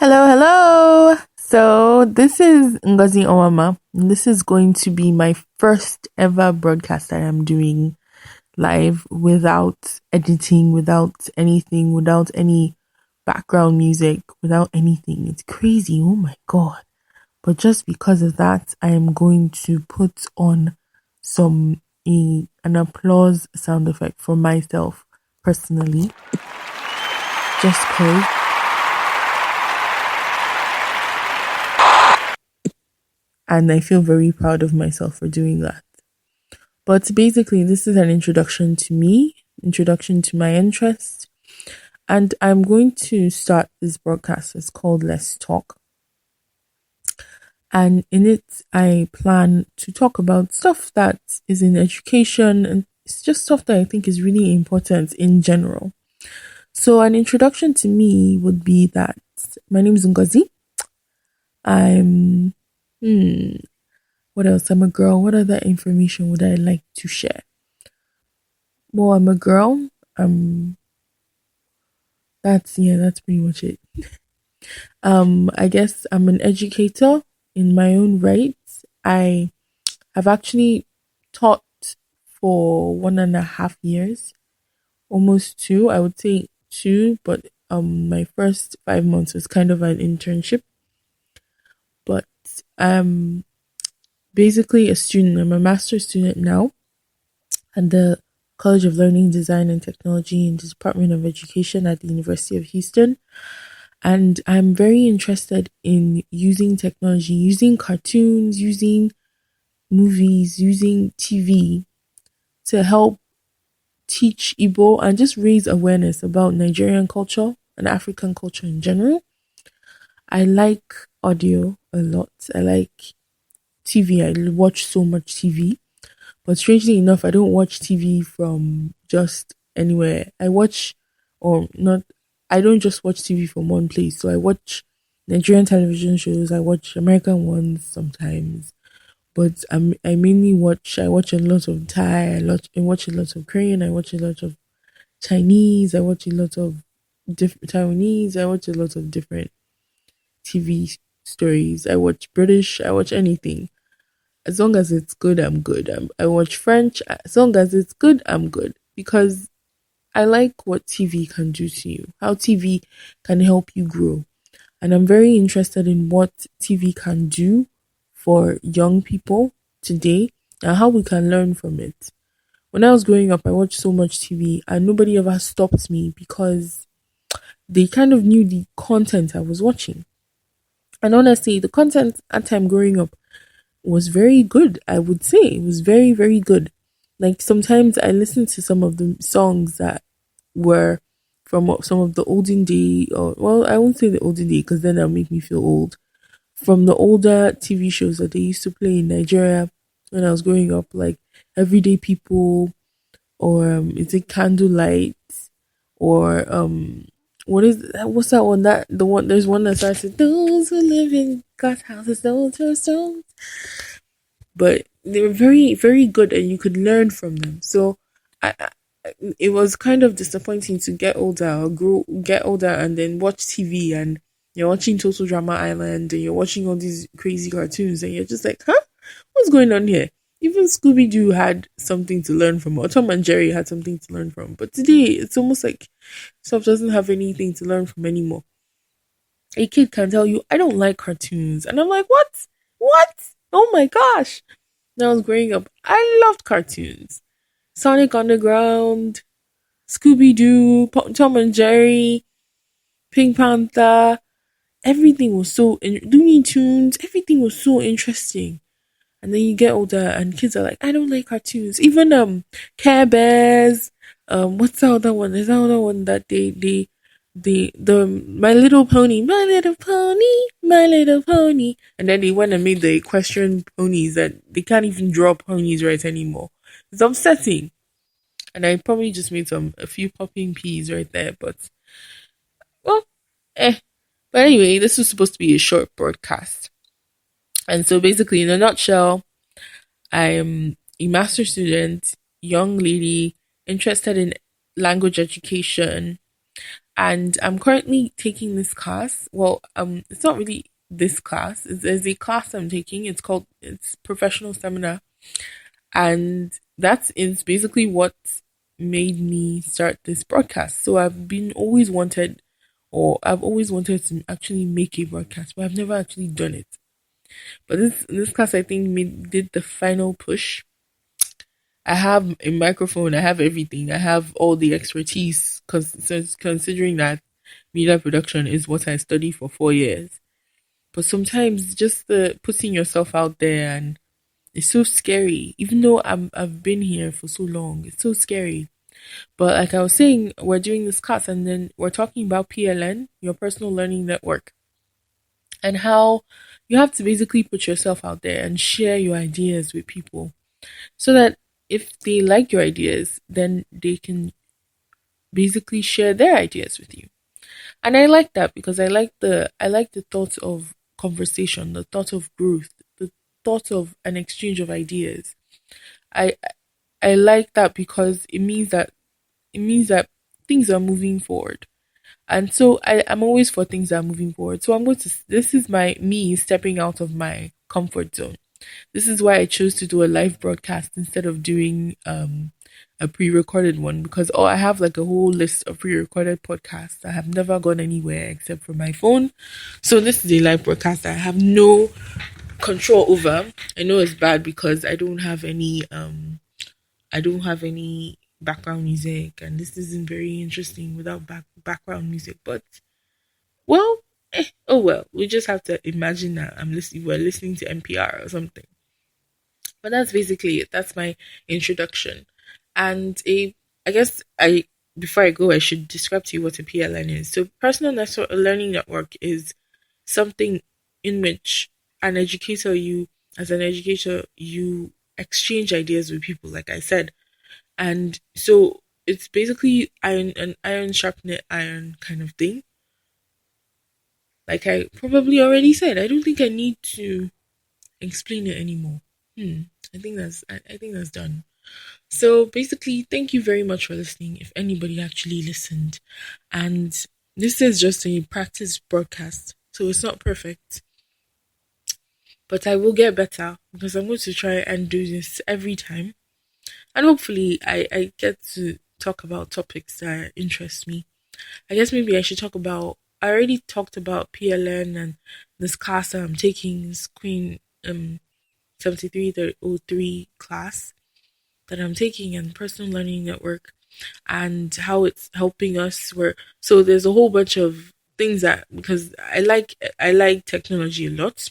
Hello, hello. So this is Ngozi Owama. And this is going to be my first ever broadcast that I'm doing live without editing, without anything, without any background music, without anything. It's crazy. Oh my God. But just because of that, I am going to put on an applause sound effect for myself personally. Just cause. And I feel very proud of myself for doing that. But basically, this is an introduction to me, introduction to my interests, and I'm going to start this broadcast. It's called Let's Talk. And in it, I plan to talk about stuff that is in education, and it's just stuff that I think is really important in general. So, an introduction to me would be that my name is Ngozi. I'm What else? I'm a girl. What other information would I like to share? Well, I'm a girl. That's pretty much it. I guess I'm an educator in my own right. I have actually taught for 1.5 years, almost two. I would say two, but my first 5 months was kind of an internship. But basically a student. I'm a master's student now at the College of Learning, Design and Technology in the Department of Education at the University of Houston. And I'm very interested in using technology, using cartoons, using movies, using TV to help teach Igbo and just raise awareness about Nigerian culture and African culture in general. I like audio a lot. I like TV. I watch so much TV. But strangely enough, I don't watch TV from just anywhere. I don't just watch TV from one place. So I watch Nigerian television shows, I watch American ones sometimes. But I watch a lot of Thai, I watch a lot of Korean, I watch a lot of Chinese, I watch a lot of different Taiwanese, I watch a lot of different TV stories. I watch British, I watch anything. As long as it's good, I'm good. I watch French. As long as it's good, I'm good. Because I like what TV can do to you, how TV can help you grow. And I'm very interested in what TV can do for young people today and how we can learn from it. When I was growing up, I watched so much TV and nobody ever stopped me because they kind of knew the content I was watching. And honestly, the content at time growing up was very good. I would say it was very, very good. Like sometimes I listen to some of the songs that were from some of the olden day, or well, I won't say the olden day because then that'll make me feel old. From the older TV shows that they used to play in Nigeria when I was growing up, like Everyday People, or is it Candlelight, or what's that one? There's one that starts with those who live in glass houses, those who are stones, but they were very, very good and you could learn from them. So it was kind of disappointing to get older and then watch TV and you're watching Total Drama Island and you're watching all these crazy cartoons and you're just like, huh? What's going on here? Even Scooby Doo had something to learn from, or Tom and Jerry had something to learn from. But today, it's almost like stuff doesn't have anything to learn from anymore. A kid can tell you, I don't like cartoons. And I'm like, what? What? Oh my gosh. When I was growing up, I loved cartoons. Sonic Underground, Scooby Doo, Tom and Jerry, Pink Panther. Everything was Looney Tunes. Everything was so interesting. And then you get older, and kids are like, I don't like cartoons. Even Care Bears. What's the other one? There's another one that the My Little Pony, My Little Pony, My Little Pony, and then they went and made the equestrian ponies that they can't even draw ponies right anymore. It's upsetting. And I probably just made a few popping peas right there, but well, eh. But anyway, this was supposed to be a short broadcast. And so basically, in a nutshell, I'm a master student, young lady, interested in language education. and I'm currently taking this class. Well, it's not really this class. There's a class I'm taking. It's professional seminar, and that is basically what made me start this broadcast. So I've always wanted to actually make a broadcast, but I've never actually done it. But this class, I think, did the final push. I have a microphone. I have everything. I have all the expertise. Considering that media production is what I studied for 4 years. But sometimes just the putting yourself out there, and it's so scary. Even though I've been here for so long, it's so scary. But like I was saying, we're doing this class, and then we're talking about PLN, your personal learning network, and how you have to basically put yourself out there and share your ideas with people so that if they like your ideas, then they can basically share their ideas with you. And I like that because I like the thought of conversation, the thought of growth, the thought of an exchange of ideas. I I like that because it means that things are moving forward. And so I'm always for things that are moving forward. So this is my me stepping out of my comfort zone. This is why I chose to do a live broadcast instead of doing a pre-recorded one, because I have like a whole list of pre-recorded podcasts that have never gone anywhere except for my phone. So this is a live broadcast that I have no control over. I know it's bad because I don't have any background music, and this isn't very interesting without background music. But well, oh well, we just have to imagine that we're listening to NPR or something. But that's basically it. That's my introduction. And I guess I before I go, I should describe to you what a PLN is. So, personal learning network is something in which as an educator, you exchange ideas with people, like I said, and so it's basically iron sharpening iron kind of thing. Like I probably already said, I don't think I need to explain it anymore. I think that's done. So basically, thank you very much for listening. If anybody actually listened, and this is just a practice broadcast, so it's not perfect, but I will get better because I'm going to try and do this every time, and hopefully, I get to talk about topics that interest me. I guess maybe I should talk about. I already talked about PLN and this class that I'm taking, this Queen 7303 class that I'm taking, and personal learning network, and how it's helping us. Where so there's a whole bunch of things that, because I like technology a lot,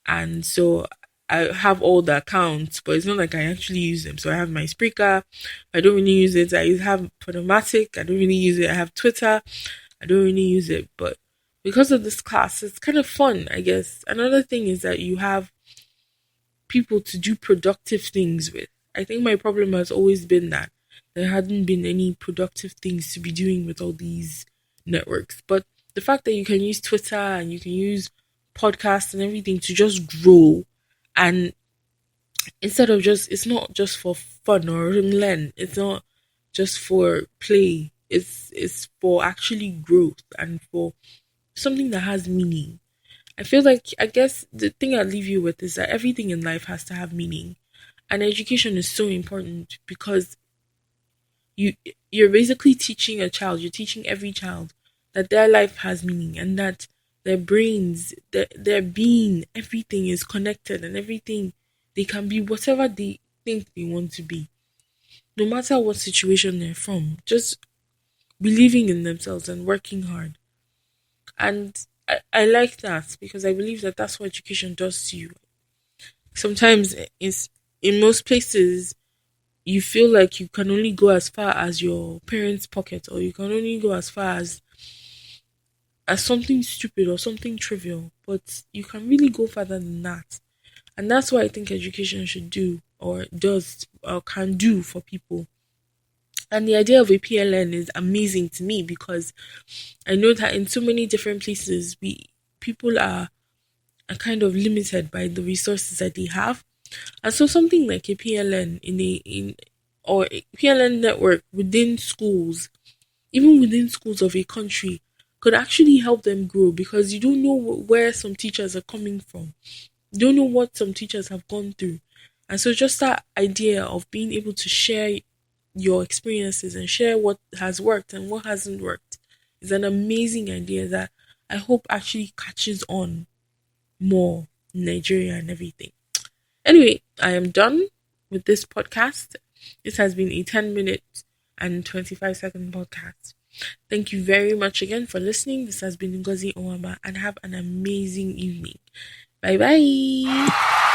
and so I have all the accounts, but it's not like I actually use them. So I have my Spreaker, I don't really use it. I have Podomatic, I don't really use it. I have Twitter, I don't really use it. But because of this class, it's kind of fun, I guess. Another thing is that you have people to do productive things with. I think my problem has always been that there hadn't been any productive things to be doing with all these networks. But the fact that you can use Twitter and you can use podcasts and everything to just grow, and instead of just, it's not just for fun or learn, it's not just for play, it's for actually growth and for something that has meaning. I feel like, I guess the thing I'll leave you with is that everything in life has to have meaning. And education is so important because you you're basically teaching a child, you're teaching every child that their life has meaning, and that their brains, their being, everything is connected, and everything, they can be whatever they think they want to be. No matter what situation they're from. Just believing in themselves and working hard. And I like that because I believe that that's what education does to you. Sometimes it's in most places you feel like you can only go as far as your parents' pocket, or you can only go as far as something stupid or something trivial, but you can really go further than that. And that's what I think education should do, or does, or can do for people. And the idea of a PLN is amazing to me because I know that in so many different places, people are kind of limited by the resources that they have. And so something like a PLN in a PLN network within schools even within schools of a country, could actually help them grow, because you don't know where some teachers are coming from. You don't know what some teachers have gone through. And so just that idea of being able to share your experiences and share what has worked and what hasn't worked is an amazing idea that I hope actually catches on more in Nigeria and everything. Anyway, I am done with this podcast. This has been a 10-minute and 25-second podcast. Thank you very much again for listening. This has been Ngozi Owama, and have an amazing evening. Bye bye.